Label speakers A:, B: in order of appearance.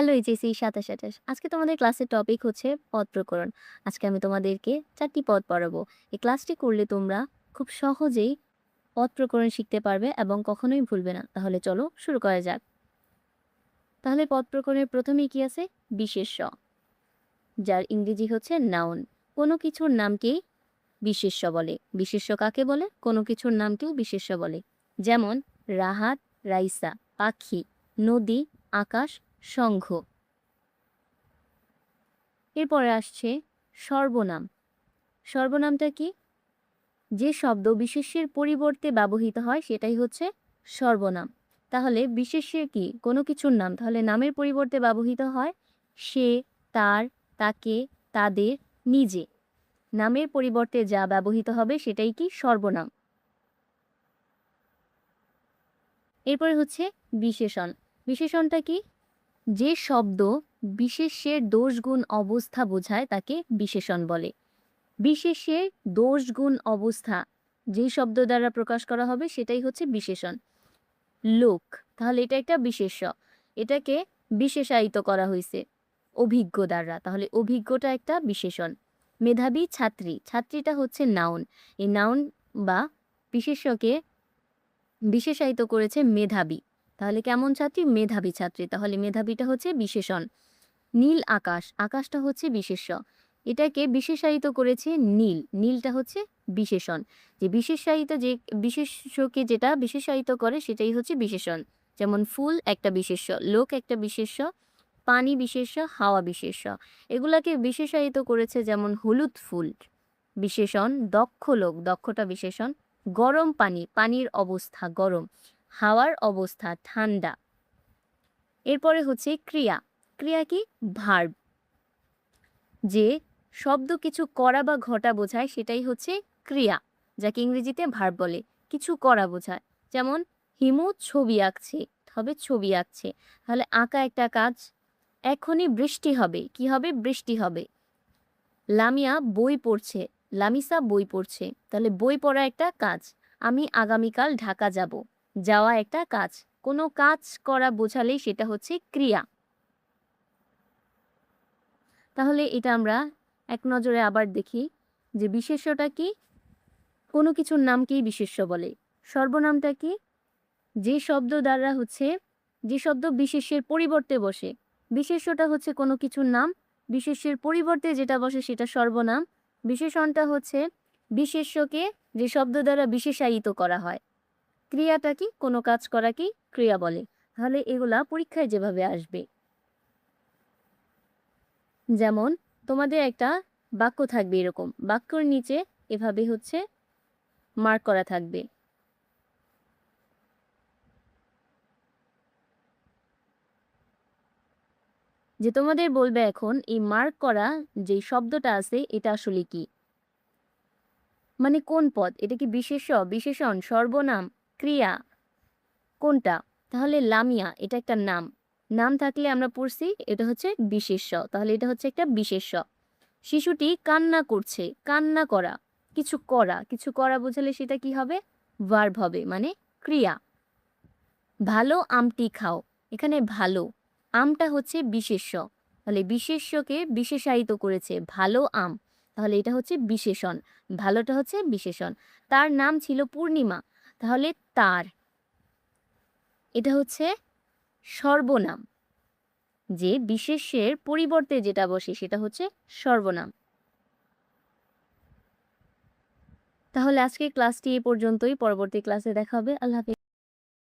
A: Hello HSC ২৭-২৮ আজকে তোমাদের ক্লাসের টপিক হচ্ছে পদ প্রকরণ। আজকে আমি তোমাদেরকে ৪টি পদ পড়াবো। এই ক্লাসটি করলে তোমরা খুব সহজেই পদ প্রকরণ শিখতে পারবে এবং কখনোই ভুলবে না। তাহলে চলো শুরু করা যাক। তাহলে পদ প্রকরণের প্রথমেই কি আছে? বিশেষ্য, যার ইংরেজি হচ্ছে নাউন। কোনো কিছুর নামকেই বিশেষ্য বলে। বিশেষ্য কাকে বলে? কোনো কিছুর নামকেও বিশেষ্য বলে। যেমন রাহাত, রাইসা, পাখি, নদী, আকাশ, সংঘ। এরপরে আসছে সর্বনাম। সর্বনামটা কি? যে শব্দ বিশেষ্যের পরিবর্তে ব্যবহৃত হয় সেটাই হচ্ছে সর্বনাম। তাহলে বিশেষ্যের কি? কোনো কিছুর নাম, তাহলে নামের পরিবর্তে ব্যবহৃত হয় সে, তার, তাকে, তাদের, নিজে। নামের পরিবর্তে যা ব্যবহৃত হবে সেটাই কি? সর্বনাম। এরপরে হচ্ছে বিশেষণ। বিশেষণটা কি? যে শব্দ বিশেষ্যের দোষগুণ অবস্থা বোঝায় তাকে বিশেষণ বলে। বিশেষ্যের দোষ গুণ অবস্থা যে শব্দ দ্বারা প্রকাশ করা হবে সেটাই হচ্ছে বিশেষণ। লোক, তাহলে এটা একটা বিশেষ্য, এটাকে বিশেষায়িত করা হয়েছে অভিজ্ঞ দ্বারা, তাহলে অভিজ্ঞটা একটা বিশেষণ। মেধাবী ছাত্রী, ছাত্রীটা হচ্ছে নাউন। এই নাউন বা বিশেষ্যকে বিশেষায়িত করেছে মেধাবী, তাহলে কেমন ছাত্রী? মেধাবী ছাত্রী, তাহলে মেধাবীটা হচ্ছে বিশেষণ। নীল আকাশ, আকাশটা হচ্ছে বিশেষ্য, এটাকে বিশেষায়িত করেছে নীল, নীলটা হচ্ছে বিশেষণ। যে বিশেষায়িত, যে বিশেষ্যকে যেটা বিশেষায়িত করে সেটাই হচ্ছে বিশেষণ। যেমন ফুল একটা বিশেষ্য, লোক একটা বিশেষ্য, পানি বিশেষ্য, হাওয়া বিশেষ্য। এগুলাকে বিশেষায়িত করেছে, যেমন হলুদ ফুল বিশেষণ, দক্ষ লোক, দক্ষটা বিশেষণ, গরম পানি, পানির অবস্থা গরম, হাওয়ার অবস্থা ঠান্ডা। এরপরে হচ্ছে ক্রিয়া। ক্রিয়া কি? ভার্ব। যে শব্দ কিছু করা বা ঘটা বোঝায় সেটাই হচ্ছে ক্রিয়া, যাকে ইংরেজিতে ভার্ব বলে। কিছু করা বোঝায়, যেমন হিমু ছবি আঁকছে, হবে ছবি আঁকছে, তাহলে আঁকা একটা কাজ। এখনই বৃষ্টি হবে, কি হবে? বৃষ্টি হবে। লামিয়া বই পড়ছে, লামিসা বই পড়ছে, তাহলে বই পড়া একটা কাজ। আমি আগামীকাল ঢাকা যাব, যাওয়া একটা কাজ। কোনো কাজ করা বোঝালেই সেটা হচ্ছে ক্রিয়া। তাহলে এটা আমরা এক নজরে আবার দেখি যে বিশেষ্যটা কি? কোনো কিছুর নামকেই বিশেষ্য বলে। সর্বনামটা কি? যে শব্দ দ্বারা হচ্ছে, যে শব্দ বিশেষ্যের পরিবর্তে বসে। বিশেষ্যটা হচ্ছে কোনো কিছুর নাম, বিশেষ্যের পরিবর্তে যেটা বসে সেটা সর্বনাম। বিশেষণটা হচ্ছে বিশেষ্যকে যে শব্দ দ্বারা বিশেষায়িত করা হয়। ক্রিয়াটা কি? কোনো কাজ করাকেই ক্রিয়া বলে। তাহলে এগুলা পরীক্ষায় যেভাবে আসবে, যেমন তোমাদের একটা বাক্য থাকবে, এরকম বাক্যর নিচে এভাবে হচ্ছে মার্ক করা থাকবে। যে তোমাদের বলবে এখন এই মার্ক করা যে শব্দটা আছে এটা আসলে কি, মানে কোন পদ? এটা কি বিশেষ্য, বিশেষণ, সর্বনাম, ক্রিয়া, কোনটা? তাহলে লামিয়া এটা একটা নাম, নাম থাকলে আমরা পড়ছি এটা হচ্ছে বিশেষ্য, তাহলে এটা হচ্ছে একটা বিশেষ্য। শিশুটি কান্না করছে, কান্না করা, কিছু করা, কিছু করা বোঝালে সেটা কি হবে? ভার্ব হবে, মানে ক্রিয়া। ভালো আমটি খাও, এখানে ভালো, আমটা হচ্ছে বিশেষ্য, তাহলে বিশেষ্যকে বিশেষায়িত করেছে ভালো আম, তাহলে এটা হচ্ছে বিশেষণ। ভালোটা হচ্ছে বিশেষণ। তার নাম ছিল পূর্ণিমা, তাহলে তার, এটা হচ্ছে সর্বনাম। যে বিশেষ্যের পরিবর্তে যেটা বসে সেটা হচ্ছে সর্বনাম। তাহলে আজকে ক্লাসটি এ পর্যন্তই, পরবর্তী ক্লাসে দেখা হবে। আল্লাহ হাফেজ।